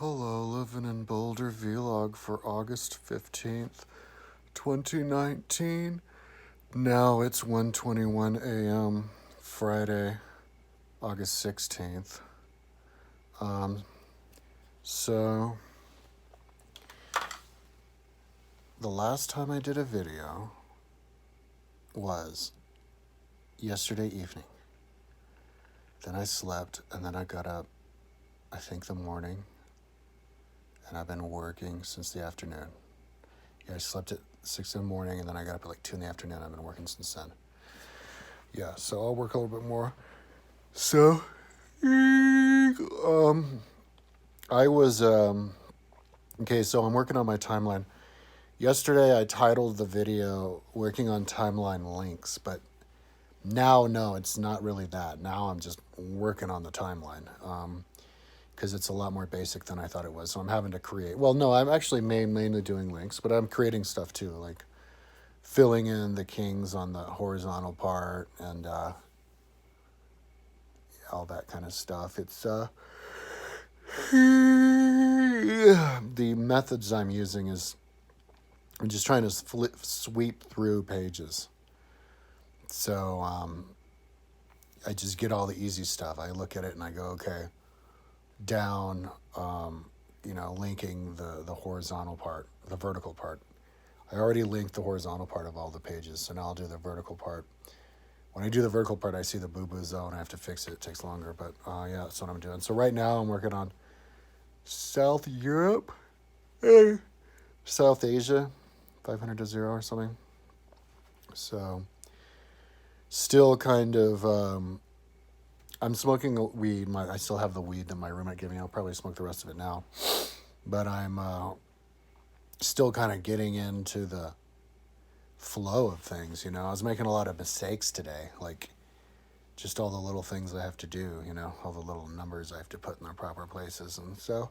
Hello, living in Boulder vlog for August 15th, 2019. Now it's 1:21 a.m. Friday, August 16th. Um, so the last time I did a video was yesterday evening. Then I slept and then I got up, I think the morning, and I've been working since the afternoon. Yeah, I slept at 6 in the morning and then I got up at like 2 in the afternoon. I've been working since then. Yeah, so I'll work a little bit more. So, I was, okay, so I'm working on my timeline. Yesterday I titled the video Working on Timeline Links, but now, no, it's not really that. Now I'm just working on the timeline. Because it's a lot more basic than I thought it was. So I'm having to create. Well, no, I'm actually mainly doing links, but I'm creating stuff too, like filling in the kings on the horizontal part and all that kind of stuff. It's the methods I'm using is I'm just trying to sweep through pages. So I just get all the easy stuff. I look at it and I go, okay, down, linking the horizontal part, the vertical part. I already linked the horizontal part of all the pages, so now I'll do the vertical part. When I do the vertical part, I see the boo-boo zone. I have to fix it. It takes longer, but yeah, that's what I'm doing. So right now I'm working on South Europe, South Asia, 500 to 0 or something. So still kind of, I'm smoking weed. I still have the weed that my roommate gave me. I'll probably smoke the rest of it now. But I'm still kind of getting into the flow of things, I was making a lot of mistakes today, like just all the little things I have to do, all the little numbers I have to put in their proper places. And so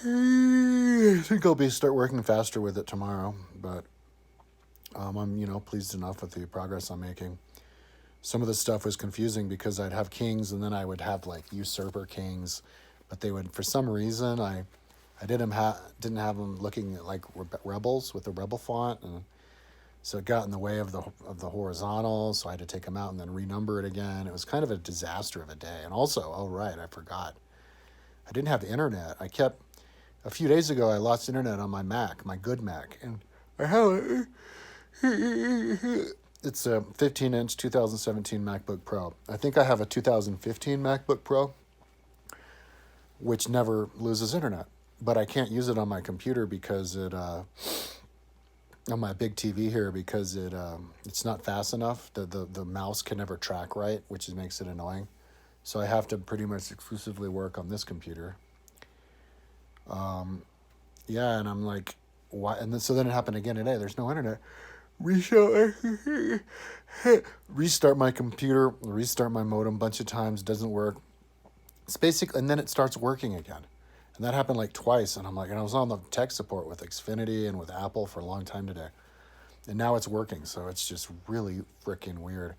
I think I'll start working faster with it tomorrow, but I'm, pleased enough with the progress I'm making. Some of the stuff was confusing because I'd have kings and then I would have like usurper kings, but they would, for some reason, I didn't have them looking like rebels with the rebel font, and so it got in the way of the horizontal. So I had to take them out and then renumber it again. It was kind of a disaster of a day. And also, oh right, I forgot, I didn't have internet. A few days ago I lost internet on my Mac, my good Mac, and I have it's a 15-inch 2017 MacBook Pro. I think I have a 2015 MacBook Pro, which never loses internet, but I can't use it on my computer because it on my big TV here because it's not fast enough. The mouse can never track right, which makes it annoying. So I have to pretty much exclusively work on this computer. Yeah, and I'm like, why? And then, so then it happened again today. There's no internet. Restart my computer, restart my modem a bunch of times. Doesn't work. It's basic, and then it starts working again. And that happened like twice, and I'm like, and I was on the tech support with Xfinity and with Apple for a long time today. And now it's working, so it's just really freaking weird.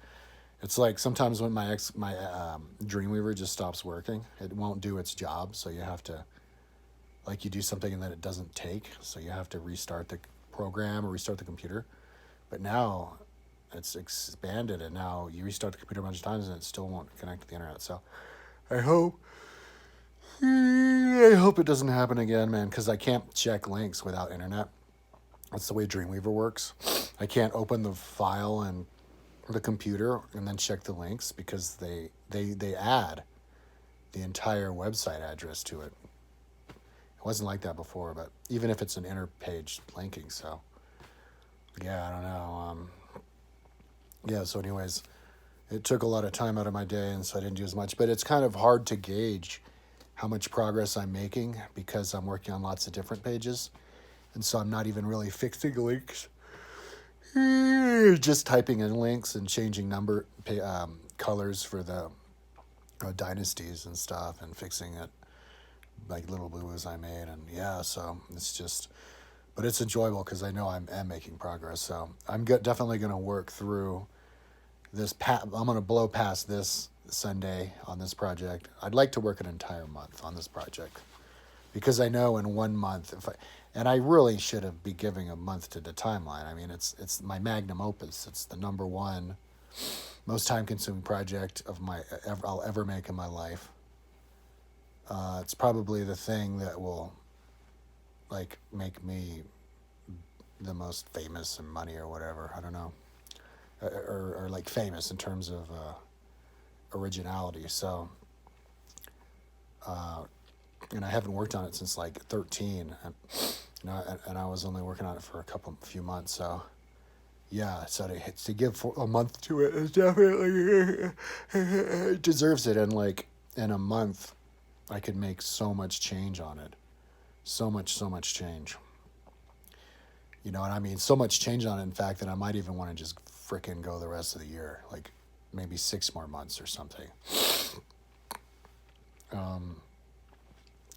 It's like sometimes when my Dreamweaver just stops working, it won't do its job, so you have to, like, you do something and then it doesn't take, so you have to restart the program or restart the computer. But now it's expanded, and now you restart the computer a bunch of times and it still won't connect to the internet. So I hope it doesn't happen again, man, because I can't check links without internet. That's the way Dreamweaver works. I can't open the file and the computer and then check the links because they add the entire website address to it. It wasn't like that before, but even if it's an inter-page linking, so yeah, I don't know. Yeah, so anyways, it took a lot of time out of my day, and so I didn't do as much. But it's kind of hard to gauge how much progress I'm making because I'm working on lots of different pages, and so I'm not even really fixing links. Just typing in links and changing colors for the dynasties and stuff, and fixing it like little boo-boos I made. And yeah, so it's just, but it's enjoyable because I know I am making progress. So I'm definitely going to work through this. I'm going to blow past this Sunday on this project. I'd like to work an entire month on this project. because I know in 1 month, and I really should have be giving a month to the timeline. I mean, it's my magnum opus. It's the number one most time consuming project of I'll ever make in my life. It's probably the thing that will like make me the most famous in money or whatever. I don't know, or like famous in terms of originality. So, uh, and I haven't worked on it since like 13, and I was only working on it for few months. So yeah, so to give for a month to it is definitely it deserves it. And like in a month, I could make so much change on it, so much change. And I mean so much change on it. In fact, that I might even want to just fricking go the rest of the year, like maybe 6 more months or something. Um,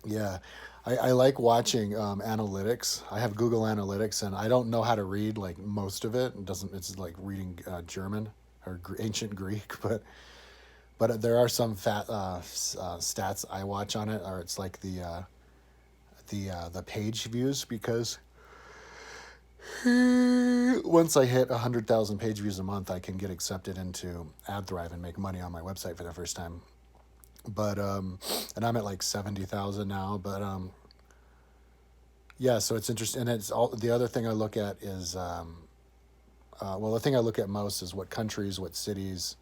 yeah, I like watching analytics. I have Google Analytics, and I don't know how to read like most of it. It doesn't. It's like reading German or ancient Greek, but there are some stats I watch on it, or it's like the page views, because once I hit 100,000 page views a month, I can get accepted into AdThrive and make money on my website for the first time. But and I'm at like 70,000 now. But yeah, so it's interesting. And it's all the other thing I look at is well, the thing I look at most is what countries, what cities,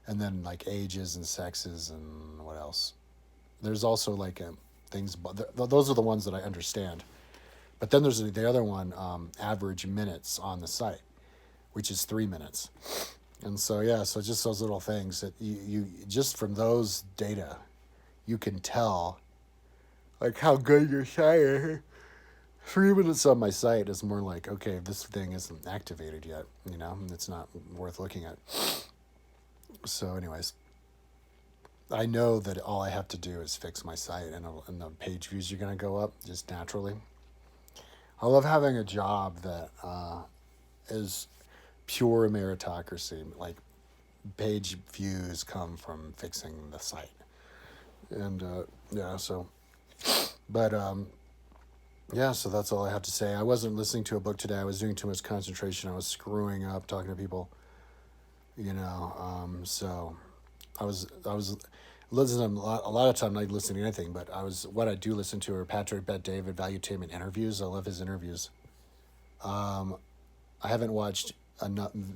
and then like ages and sexes and what else. There's also like things. Those are the ones that I understand. But then there's the other one, average minutes on the site, which is 3 minutes. And so yeah, so just those little things that you just from those data, you can tell like how good your site is. 3 minutes on my site is more like, okay, this thing isn't activated yet, it's not worth looking at. So anyways, I know that all I have to do is fix my site, and the page views are going to go up just naturally. I love having a job that is pure meritocracy. Like page views come from fixing the site, and yeah. So, but yeah. So that's all I have to say. I wasn't listening to a book today. I was doing too much concentration. I was screwing up talking to people. So I was listening a lot of time. Not listening to anything, but what I do listen to are Patrick Bet-David Valuetainment interviews. I love his interviews. I haven't watched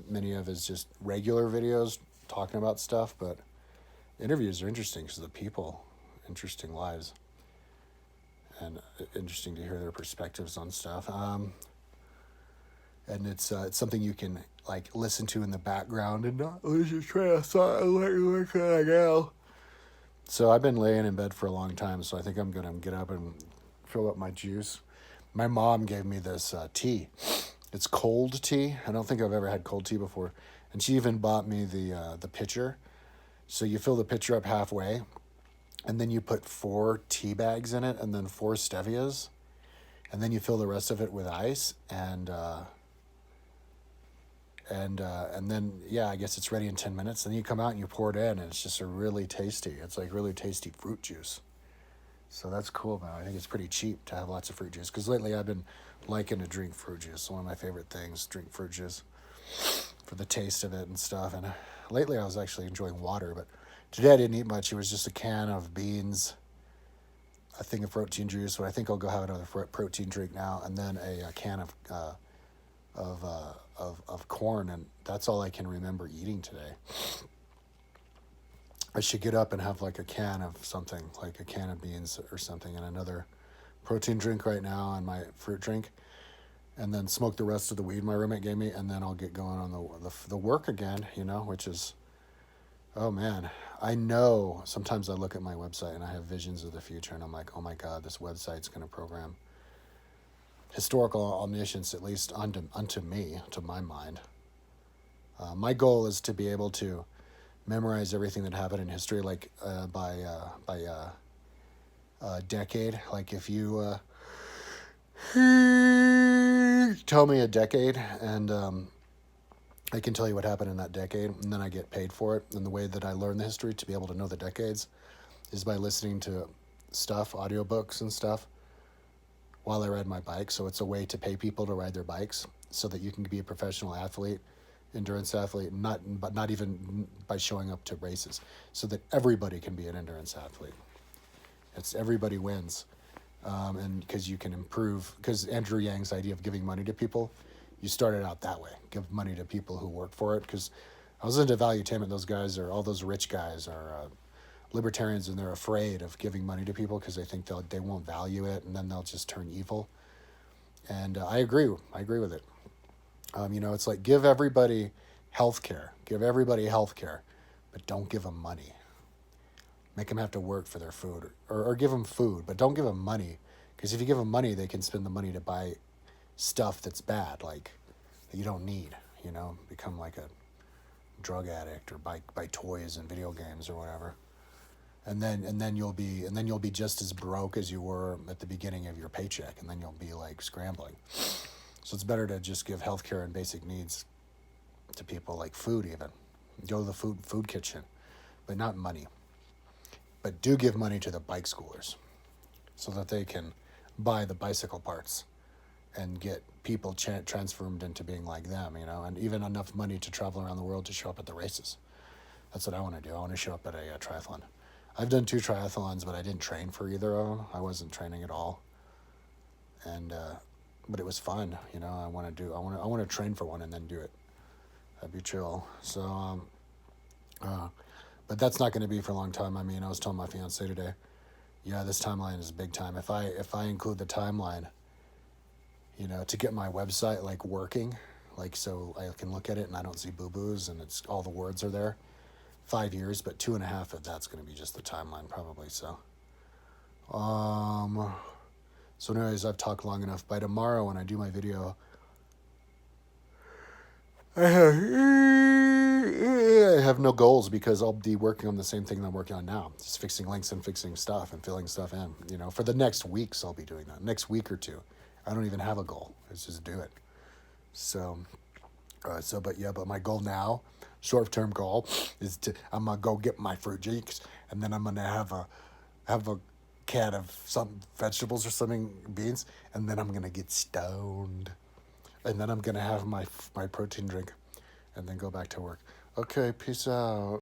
many of his just regular videos talking about stuff, but interviews are interesting because the people, interesting lives, and interesting to hear their perspectives on stuff. And it's something you can like listen to in the background and not lose your train of thought and let you look at it go. So I've been laying in bed for a long time, so I think I'm gonna get up and fill up my juice. My mom gave me this tea. It's cold tea. I don't think I've ever had cold tea before, and she even bought me the pitcher. So you fill the pitcher up halfway, and then you put 4 tea bags in it, and then 4 stevias, and then you fill the rest of it with ice, and then yeah, I guess it's ready in 10 minutes. Then you come out and you pour it in, and it's just a really tasty. It's like really tasty fruit juice. So that's cool, man. I think it's pretty cheap to have lots of fruit juice, because lately I've been liking to drink fruit juice. One of my favorite things, drink fruit juice for the taste of it and stuff. And lately I was actually enjoying water, but today I didn't eat much. It was just a can of beans, a thing of protein juice, but I think I'll go have another protein drink now, and then a can of corn, and that's all I can remember eating today. I should get up and have like a can of something, like a can of beans or something, and another protein drink right now, and my fruit drink, and then smoke the rest of the weed my roommate gave me, and then I'll get going on the work again, which is, oh man, I know sometimes I look at my website and I have visions of the future, and I'm like, oh my God, this website's going to program historical omniscience, at least unto me, to my mind. My goal is to be able to memorize everything that happened in history, like by decade. Like if you tell me a decade, and I can tell you what happened in that decade, and then I get paid for it. And the way that I learn the history to be able to know the decades is by listening to stuff, audiobooks and stuff. while I ride my bike. So it's a way to pay people to ride their bikes so that you can be a professional athlete, endurance athlete, but not even by showing up to races, so that everybody can be an endurance athlete. It's everybody wins. And because you can improve, because Andrew Yang's idea of giving money to people, you started out that way, give money to people who work for it. Because I was into Valuetainment, those guys are, all those rich guys are libertarians, and they're afraid of giving money to people because they think they won't value it, and then they'll just turn evil. And I agree with it. It's like, give everybody health care, but don't give them money. Make them have to work for their food, or give them food, but don't give them money, because if you give them money, they can spend the money to buy stuff that's bad, like that you don't need. Become like a drug addict, or buy toys and video games or whatever, and then you'll be just as broke as you were at the beginning of your paycheck, and then you'll be like scrambling. So it's better to just give healthcare and basic needs to people, like food even. Go to the food kitchen, but not money. But do give money to the bike schoolers so that they can buy the bicycle parts and get people transformed into being like them, and even enough money to travel around the world to show up at the races. That's what I want to do. I want to show up at a triathlon. I've done 2 triathlons, but I didn't train for either of them. I wasn't training at all. And, but it was fun, I want to train for one and then do it. That'd be chill. So, but that's not going to be for a long time. I mean, I was telling my fiance today, yeah, this timeline is big time. If I include the timeline, to get my website like working, like so I can look at it and I don't see boo-boos and it's all the words are there, 5 years, but 2.5 of that's going to be just the timeline probably. So, so anyways, I've talked long enough. By tomorrow when I do my video, I have no goals, because I'll be working on the same thing that I'm working on now, just fixing links and fixing stuff and filling stuff in. For the next weeks, I'll be doing that. Next week or 2, I don't even have a goal. It's just do it. So, but my goal now, short-term goal, is I'm gonna go get my fruit juice, and then I'm gonna have a can of some vegetables or something, beans, and then I'm gonna get stoned. And then I'm going to have my protein drink and then go back to work. Okay, peace out.